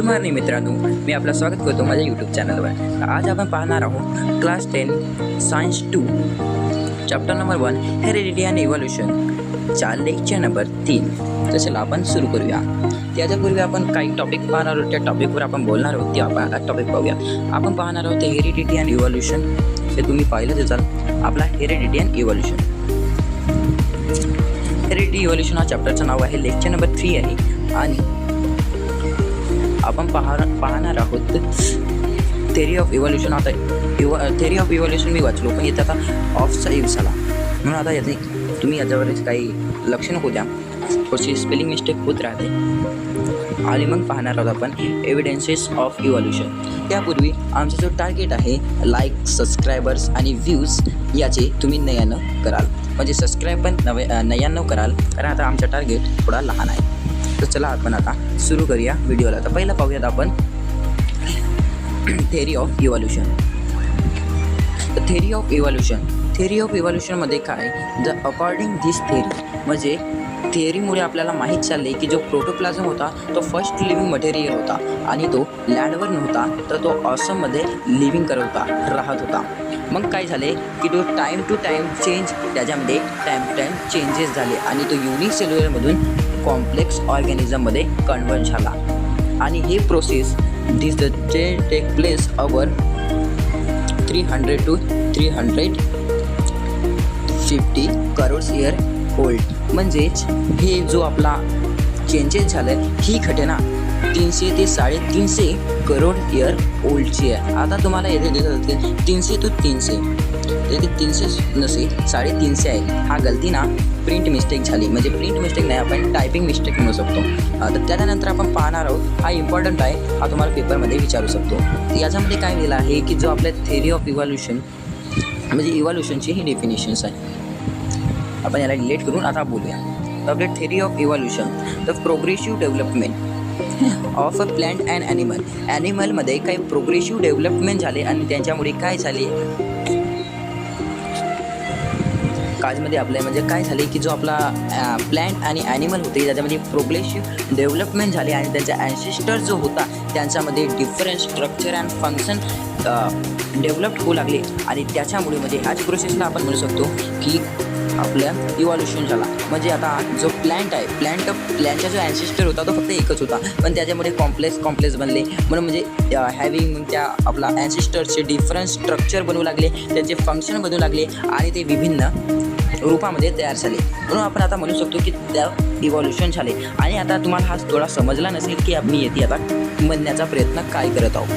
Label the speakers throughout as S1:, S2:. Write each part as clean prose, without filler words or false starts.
S1: Morning मित्रांनो, मी आपलं स्वागत करतो माझ्या यूट्यूब चॅनलवर. तर आज आपण पाहणार आहोत class 10 science 2 chapter number 1 heredity and इव्होल्यूशनचा लेक्चर नंबर 3. तर चला आपण सुरू करूया. त्याच्यापूर्वी आपण काही टॉपिक पाहणार आहोत, त्या टॉपिकवर आपण बोलणार आहोत. ते आपण आता टॉपिक पाहूया. आपण पाहणार आहोत हेरिडिटी अँड इव्होल्यूशन. हे तुम्ही पाहिलंच असाल, आपला heredity and evolution. Heredity evolution हा चॅप्टरचं नाव आहे, लेक्चर नंबर 3 आहे. आणि आपण पाहणार आहोत थेरी ऑफ इव्होल्यूशन. आता थेरी ऑफ इव्होल्यूशन मी वाचलो, पण इथं आता ऑफचा यूज झाला म्हणून आता याचे तुम्ही याच्यावरच काही लक्ष नको द्या, थोडीशी स्पेलिंग मिस्टेक होत राहते. आणि मग पाहणार आहोत आपण एव्हिडन्सेस ऑफ इव्होल्यूशन. त्यापूर्वी आमचा जो टार्गेट आहे लाईक, सबस्क्रायबर्स आणि व्ह्यूज याचे तुम्ही 99 कराल, म्हणजे सबस्क्राईब पण 99 कराल, कारण आता आमचा टार्गेट थोडा लहान आहे. तर चला आपण आता सुरू करूया व्हिडिओला. तर पहिला पाहूयात आपण theory of evolution. Theory of evolution. Theory of इव्होल्यूशनमध्ये काय, द अकॉर्डिंग धिस थेरी, म्हणजे थेअरीमुळे आपल्याला माहीत चालले की जो प्रोटोप्लाझम होता तो फर्स्ट लिव्हिंग मटेरियल होता आणि तो लँडवर नव्हता, तर तो ऑसममध्ये लिव्हिंग करत राहत होता. मग काय झाले की तो टाईम टू टाईम चेंज, त्याच्यामध्ये टाईम टू टाईम चेंजेस झाले आणि तो युनिसेल्युलरमधून कॉम्प्लेक्स ऑर्गॅनिझममध्ये कन्वर्ट झाला. आणि हे process this take place over 300 to 350 crores year old. म्हणजेच हे जो आपला चेंजेस झालं, ही घटना 300 ते 350 करोड इयर ओल्डची आहे. आता तुम्हाला येथे दिसत असेल 300 to 300, येथे 300 नसेल 350 आहे. हा गलती ना प्रिंट मिस्टेक झाली, म्हणजे प्रिंट मिस्टेक नाही, आपण टायपिंग मिस्टेक म्हणू शकतो. तर त्यानंतर आपण पाहणार आहोत, हा इम्पॉर्टंट आहे, हा तुम्हाला पेपरमध्ये विचारू शकतो. तर याच्यामध्ये काय दिलं आहे की जो आपल्या थेरी ऑफ इव्होल्यूशन, म्हणजे इव्होल्यूशनची ही डेफिनेशन्स आहे. आपण याला डिलीट करून आता बोलूया. तर आपल्या theory of evolution, the progressive development of a plant and animal. ॲनिमलमध्ये काही प्रोग्रेसिव्ह डेव्हलपमेंट झाले आणि त्यांच्यामुळे काय झाले, काजमध्ये आपल्या म्हणजे काय झाले की जो आपला प्लांट आणि ॲनिमल होते त्याच्यामध्ये प्रोग्रेसिव्ह डेव्हलपमेंट झाले आणि त्यांचा ॲन्सेस्टर जो होता त्यांच्यामध्ये different structure and function develop होऊ लागले. आणि त्याच्यामुळे म्हणजे ह्याच प्रोसेसला आपण म्हणू शकतो की आपल्या इव्होल्यूशन झाला. म्हणजे आता जो प्लॅन्ट आहे, प्लॅन्टचा जो ॲन्सेस्टर होता तो फक्त एकच होता, पण त्याच्यामुळे कॉम्प्लेक्स बनले, म्हणून म्हणजे हॅविंग त्या आपला ॲन्सेस्टरचे डिफरंट स्ट्रक्चर बनवू लागले, त्यांचे फंक्शन बनवू लागले आणि ते विभिन्न रूपामध्ये तयार झाले. म्हणून आपण आता म्हणू शकतो की त्या इव्होल्यूशन झाले. आणि आता तुम्हाला हा थोडा समजला नसेल की मी येथे आता म्हणण्याचा प्रयत्न काय करत आहोत,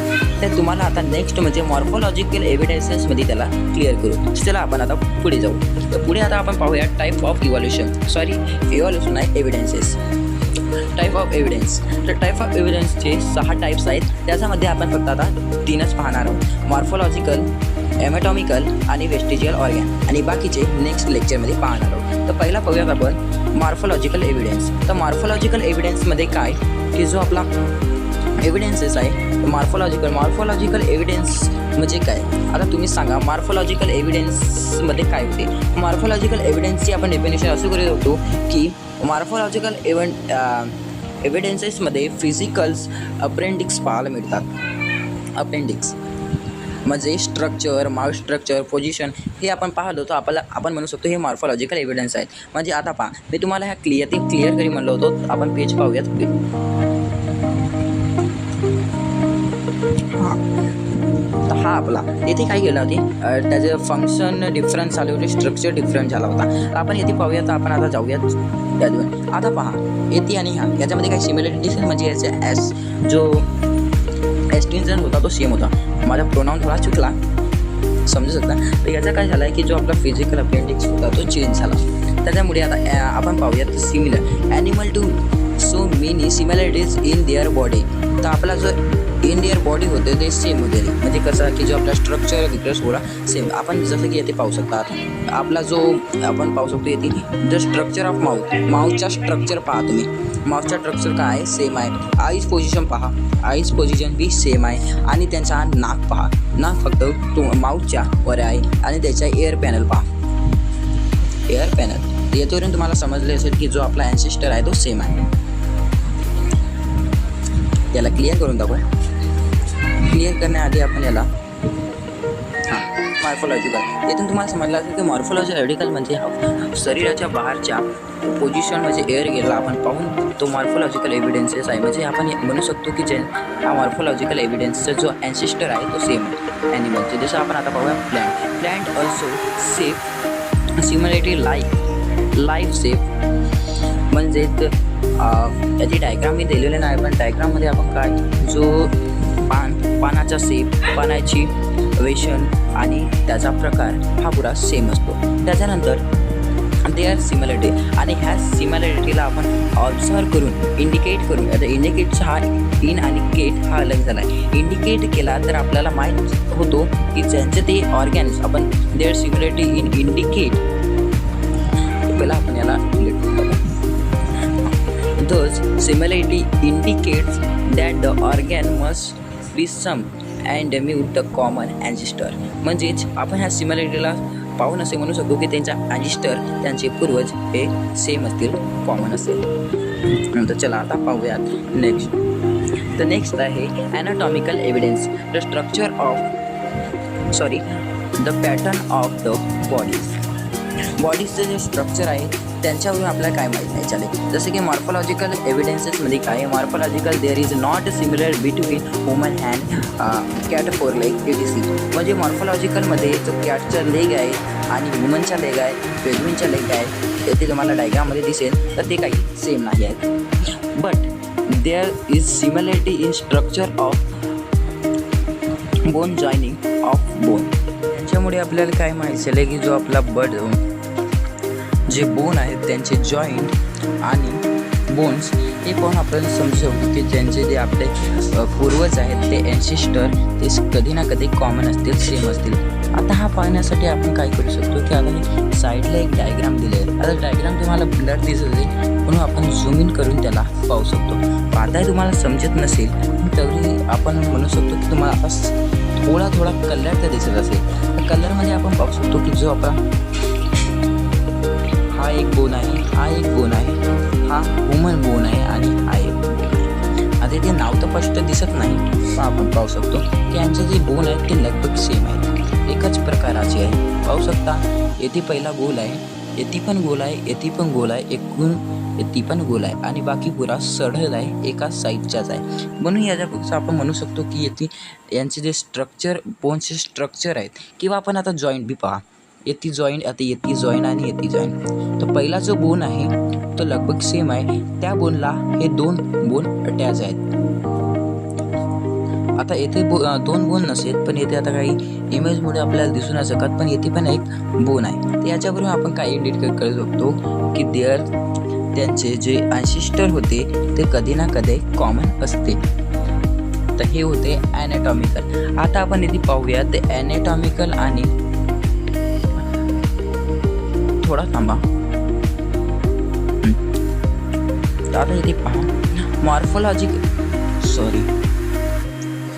S1: तर तुम्हाला आता नेक्स्ट म्हणजे मॉर्फोलॉजिकल एव्हिडन्सेसमध्ये त्याला क्लिअर करू. चला आपण आता पुढे जाऊ. तर पुढे आता आपण पाहूया टाईप ऑफ इव्होल्यूशन, इव्होल्यूशन आहे एव्हिडन्सेस. Type of evidence. तर टाईप ऑफ एव्हिडन्सचे 6 टाईप्स आहेत. त्याच्यामध्ये आपण फक्त आता 3च पाहणार आहोत, मॉर्फोलॉजिकल, एनाटॉमिकल आणि वेस्टिजियल ऑर्गॅन, आणि बाकीचे नेक्स्ट लेक्चरमध्ये पाहणार आहोत. तर पहिला पाहूयात आपण मॉर्फोलॉजिकल एव्हिडन्स. तर मॉर्फोलॉजिकल एव्हिडन्समध्ये काय की जो आपला एव्हिडन्सेस आहे मॉर्फोलॉजिकल एव्हिडन्स म्हणजे काय. आता तुम्ही सांगा मॉर्फोलॉजिकल एव्हिडन्समध्ये काय होते. मॉर्फोलॉजिकल एव्हिडन्सची आपण डेफिनेशन असं करू शकतो की मॉर्फोलॉजिकल एव्हिडन्सेसमध्ये फिजिकल्स अपेंडिक्स पाहायला मिळतात. अपेंडिक्स म्हणजे स्ट्रक्चर, माउथ स्ट्रक्चर, पोझिशन हे आपण पाहिलं होतो. आपण म्हणू शकतो हे मॉर्फोलॉजिकल एव्हिडन्स आहेत. म्हणजे आता पहा, मी तुम्हाला ह्या क्लिअर करी म्हणलो होतो. आपण पेज पाहूयात. हा आपला येथे काय केलं होते, त्याचं फंक्शन डिफरंट झाले होते, स्ट्रक्चर डिफरंट झाला होता. आपण येथे पाहूया. तर आपण आता जाऊयात त्यातून. आता पहा येथे आणि हा याच्यामध्ये काही सिमिलॅरिटीज म्हणजे याचा जो एक्सटेन्शन होता तो सेम होता. माझा प्रोनाऊन थोडा चुकला, समजू शकता. तर याचा काय झाला आहे की जो आपला फिजिकल अपेंडिक्स होता तो चेंज झाला. त्याच्यामुळे आता आपण पाहूयात similar animal to so many similarities in their body. तर आपला जो इन देअर बॉडी होते ते सेम होते, म्हणजे कसं की जो आपला स्ट्रक्चर विग्रेस थोडा सेम. आपण जसं की येथे पाहू शकता, आपला जो आपण पाहू शकतो येथे द स्ट्रक्चर ऑफ माउथचा स्ट्रक्चर पहा तुम्ही. माउथचा स्ट्रक्चर काय आहे, सेम आहे. आईज पोझिशन पहा, आईज पोझिशन बी सेम आहे. आणि त्यांचा नाक पहा, नाक फक्त माउथच्या वर आहे. आणि त्याचा एअर पॅनल पहा, एअर पॅनल. याच्यावरून तुम्हाला समजले असेल की जो आपला ॲन्सेस्टर आहे तो सेम आहे. याला क्लिअर करून टाकू. क्लिअर करण्याआधी आपण याला मॉर्फोलॉजिकल, येथून तुम्हाला समजलं असेल की मॉर्फोलॉजिकल म्हणजे शरीराच्या बाहेरच्या पोझिशन म्हणजे एअर गेला आपण पाहून तो मॉर्फोलॉजिकल एव्हिडन्सेस आहे. म्हणजे आपण म्हणू शकतो की जे हा मॉर्फोलॉजिकल एव्हिडन्सचा जो ॲन्सेस्टर आहे तो सेम आहे ॲनिमलचे. जसं आपण आता पाहूया plant also safe similarity life safe. म्हणजे याची डायग्राम मी दिलेली नाही, पण डायग्राममध्ये आपण काय जो पानाचा सेप, पानाची वेशन आणि त्याचा प्रकार हा पुरा सेम असतो. त्याच्यानंतर दे आर सिमिलरिटी आणि ह्या सिमिलरिटीला आपण ऑब्झर्व करून इंडिकेट करून, आता इंडिकेटचा हा इन आणि केट हा अलग झाला आहे. इंडिकेट केला तर आपल्याला माहीत होतो की ज्यांचे ते ऑर्गॅन्स आपण देअर सिमिलरिटी इन इंडिकेट. पहिला आपण याला thus similarity indicates that the organ must be some and mute the common ancestor. म्हणजेच आपण ह्या सिमिलरिटीला पाहून असे म्हणू शकतो की त्यांचा ॲन्सिस्टर, त्यांचे पूर्वज हे सेम असतील, कॉमन असेल. नंतर चला आता पाहूयात नेक्स्ट आहे anatomical evidence. The pattern of the बॉडीजचं जे स्ट्रक्चर आहे त्यांच्यावरून आपल्याला काय माहीत आहे चालेल. जसं की मॉर्फोलॉजिकल एव्हिडन्सेसमध्ये काय आहे, morphological there is not similar between human hand, cat, four leg, etc. म्हणजे मॉर्फोलॉजिकलमध्ये जो कॅटचा लेग आहे आणि ह्युमनचा लेग आहे, पेंग्विनचा लेग आहे, ते तुम्हाला डायग्राममध्ये दिसेल तर ते काही सेम नाही आहेत. But there is similarity in structure of bone, joining of bone. त्याच्यामुळे आपल्याला काय माहीत झालं की जो आपला जे बोन आहेत त्यांचे जॉईंट आणि बोन्स हे पाहून आपल्याला समजू शकतो की त्यांचे जे आपले पूर्वज आहेत ते ॲन्सेस्टर ते कधी ना कधी कॉमन असतील, सेम असतील. आता हा पाहण्यासाठी आपण काय करू शकतो की आता साईडला एक डायग्राम दिले आहे. आता डायग्राम तुम्हाला ब्लर दिसत असेल म्हणून आपण झूम इन करून त्याला पाहू शकतो. आता तुम्हाला समजत नसेल तरी आपण म्हणू शकतो की तुम्हाला आता थोडा कलर तर दिसत असेल. कलरमध्ये आपण पाहू शकतो की जो आपण हा एक बोन आहे, हा एक बोन आहे, हा ह्युमन बोन आहे आणि हा एक बोन. आता ते नाव तर स्पष्ट दिसत नाही पण आपण पाहू शकतो की यांचे जे बोन आहेत ते लगभग सेम आहेत, एकच प्रकाराचे आहे. पाहू शकता येथे पहिला गोल आहे, येथे पण गोल आहे, येथे पण गोल आहे, एकूण येथे पण गोल आहे आणि बाकी पुरा सढळ आहे, एका साईडचाच आहे. म्हणून याच्यापेक्षा आपण म्हणू शकतो की येथे यांचे जे स्ट्रक्चर, बोनचे स्ट्रक्चर आहेत किंवा आपण आता जॉईंट बी पहा, येथे जॉईंट, आता येथे जॉईंट आणि येथे जॉईंट. तर पहिला जो बोन आहे तो लगभग सेम आहे, त्या बोनला हे दोन बोन अटॅच आहेत. आता येथे दोन बोन नसेल पण येथे आता काही इमेजमुळे आपल्याला दिसून नाही शकत, पण येथे पण एक बोन आहे. तर याच्यावरून आपण काय इंडिकेट करू शकतो की त्यांचे जे ॲन्सेस्टर होते ते कधी ना कधी कॉमन असते. तर हे होते ॲनाटॉमिकल. आता आपण इथे पाहूया ते ॲनाटॉमिकल आणि थोडा थांबा. आता इथे पहा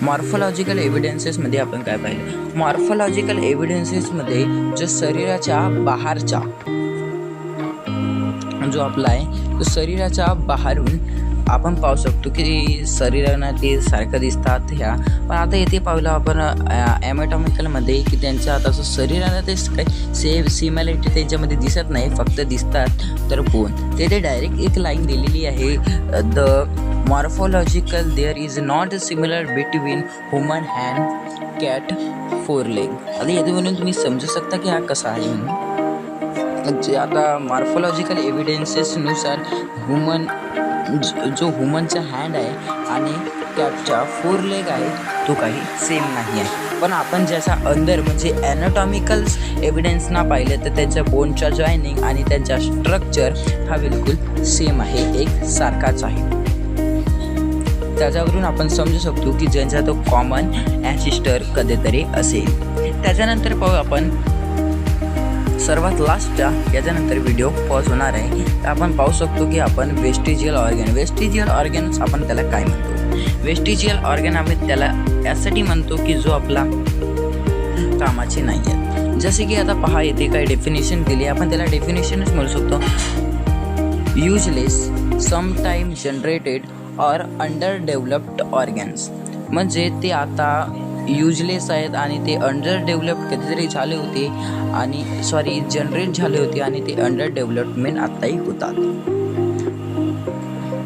S1: मॉर्फोलॉजिकल एव्हिडन्सेसमध्ये आपण काय पाहिलं. मॉर्फोलॉजिकल एव्हिडन्सेसमध्ये जो शरीराच्या बाहेरचा जो आपला आहे तो शरीराच्या बाहेरून आपण पाहू शकतो की शरीरांना ते सारखं दिसतात ह्या. पण आता येथे पाहिलं आपण ॲनाटॉमिकलमध्ये की त्यांच्या आता असं शरीराला ते काही सिमिलरिटी त्यांच्यामध्ये दिसत नाही, फक्त दिसतात तर बोन. तेथे डायरेक्ट एक लाईन दिलेली आहे, the morphological there is not similar between human hand, cat, four leg. आता येथे म्हणून तुम्ही समजू शकता की हा कसा आहे म्हणून. जे आता मॉर्फोलॉजिकल एव्हिडन्सेसनुसार जो ह्युमनचा हँड आहे आणि कॅटचा फोर लेग आहे तो काही सेम नाही आहे. पण आपण ज्याचा अंदर म्हणजे ॲनाटॉमिकल एव्हिडन्सना पाहिलं तर त्यांच्या बोनच्या जॉईनिंग आणि त्यांचा स्ट्रक्चर हा बिलकुल सेम आहे, एक सारखाच आहे. त्याच्यावरून आपण समजू शकतो की ज्यांचा तो कॉमन ॲन्सेस्टर कधीतरी असेल. त्याच्यानंतर पाहू आपण सर्वात लास्टच्या, याच्यानंतर व्हिडिओ पॉज होणार आहे. तर आपण पाहू शकतो की आपण वेस्टिजियल ऑर्गन्स आपण त्याला काय म्हणतो. वेस्टिजियल ऑर्गन आम्ही त्याला यासाठी म्हणतो की जो आपला कामाचे नाही आहेत. जसे की आता पहा येथे काही डेफिनेशन दिली, आपण त्याला डेफिनेशनच म्हणू शकतो. Useless, sometime generated or under developed organs. म्हणजे ते आता युजलेस आहेत आणि ते अंडर डेव्हलप्ड कधीतरी झाले होते आणि जनरेट झाले होते आणि ते अंडर डेव्हलपमेंट आत्ताही होतात.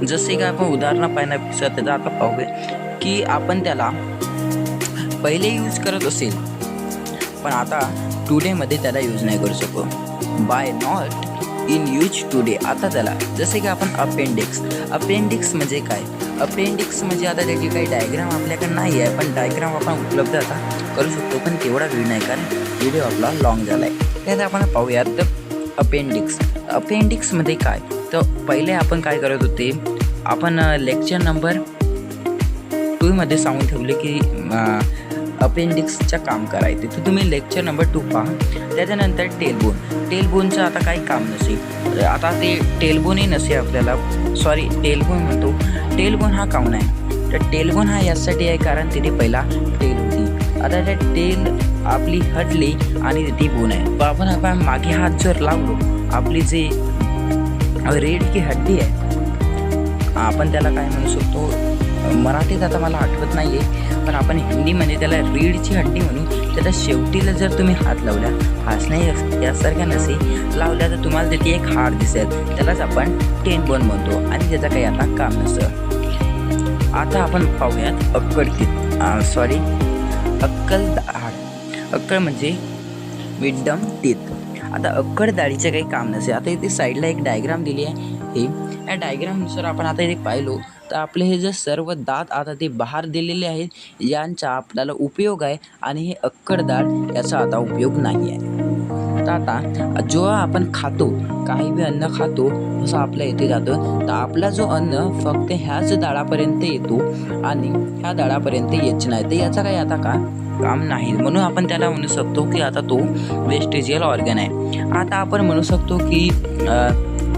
S1: जसे की आपण उदाहरणं पाहण्यापेक्षा त्याचा आता पाहूया की आपण त्याला पहिले यूज करत असेल पण आता टुडेमध्ये त्याला यूज नाही करू शकतो. By not in use today. आता त्याला जसे की आपण अपेंडिक्स म्हणजे काय? अपेंडिक्स म्हणजे आता त्याची काही डायग्राम आपल्याकडे नाही आहे पण डायग्राम आपण उपलब्ध आता करू शकतो पण तेवढा वेळ नाही कारण व्हिडिओ आपला लॉंग झाला आहे. त्यात आपण पाहूयात तर अपेंडिक्समध्ये काय तर पहिले आपण काय करत होते आपण लेक्चर नंबर 2 मध्ये सांगून ठेवले की अपेंडिक्सचं काम करायचे तर तुम्ही लेक्चर नंबर 2 पहा. त्याच्यानंतर टेलबोनचं आता काही काम नसेल. आता ते टेलबोनही नसे आपल्याला टेलबोन म्हणतो. टेलबोन हा काऊन आहे तर टेलबोन हा यासाठी आहे कारण तिथे पहिला टेल होती. आता त्या टेल आपली हटली आणि ती बोन आहे. आपण मागे हात जर लावलो आपली जे रेड की हड्डी आहे आपण त्याला काय म्हणू शकतो मराठीत आता मला आठवत नाही आहे पण आपण हिंदीमध्ये त्याला रीडची हड्डी म्हणून त्याच्या शेवटीला जर तुम्ही हात लावल्या हाच नाही यासारख्या नसे लावल्या तर तुम्हाला तिथे एक हाड दिसेल त्यालाच आपण टेलबोन म्हणतो आणि त्याचं काही आता काम नसतं. आता आपण पाहूयात अक्कल म्हणजे विडम टीथ. आता अक्कड दाढीचं काही काम नसेल. आता इथे साईडला एक डायग्राम दिली आहे. या डायग्रामनुसार आपण आता इथे पाहिलो तर आपले हे जे सर्व दात आता ते बाहेर दिलेले आहेत यांचा आपल्याला उपयोग आहे आणि हे अक्कडदाढ याचा आता उपयोग नाही आहे. तर आता जेव्हा आपण खातो काही बी अन्न खातो तसं आपल्या इथे जातं तर आपला जो अन्न फक्त ह्याच दाढापर्यंत येतो आणि ह्या दाढापर्यंत येत नाही तर याचा काही आता काम नाही म्हणून आपण त्याला म्हणू शकतो की आता तो वेस्टिजियल ऑर्गन आहे. आता आपण म्हणू शकतो की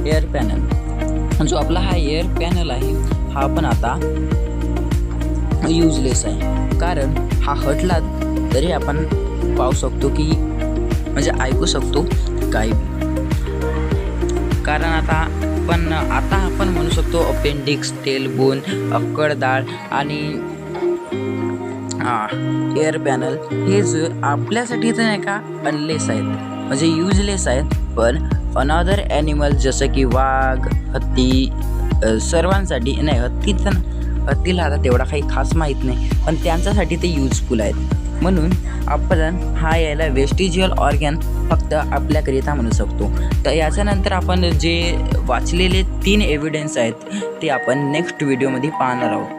S1: एअर पॅनल जो आपला हा एअर पॅनल आहे हा पण आता युजलेस आहे कारण हा हटला तरी आपण पाहू शकतो की म्हणजे ऐकू शकतो काही कारण आता आपण म्हणू शकतो अपेंडिक्स टेलबोन अक्कडदाढ आणि एअर पॅनल हे जे आपल्यासाठी तर नाही का अनलेस आहेत म्हणजे युजलेस आहेत पण अनदर ॲनिमल जसं की वाघ हत्ती सर्वांसाठी नाही हत्तीला आता तेवढा काही खास माहीत नाही पण त्यांच्यासाठी ते युजफुल आहेत. म्हणून आपण हा याला वेस्टिजियल ऑर्गन फक्त आपल्याकरिता म्हणू शकतो. तर याच्यानंतर आपण जे वाचलेले 3 एव्हिडन्स आहेत ते आपण नेक्स्ट व्हिडिओमध्ये पाहणार आहोत.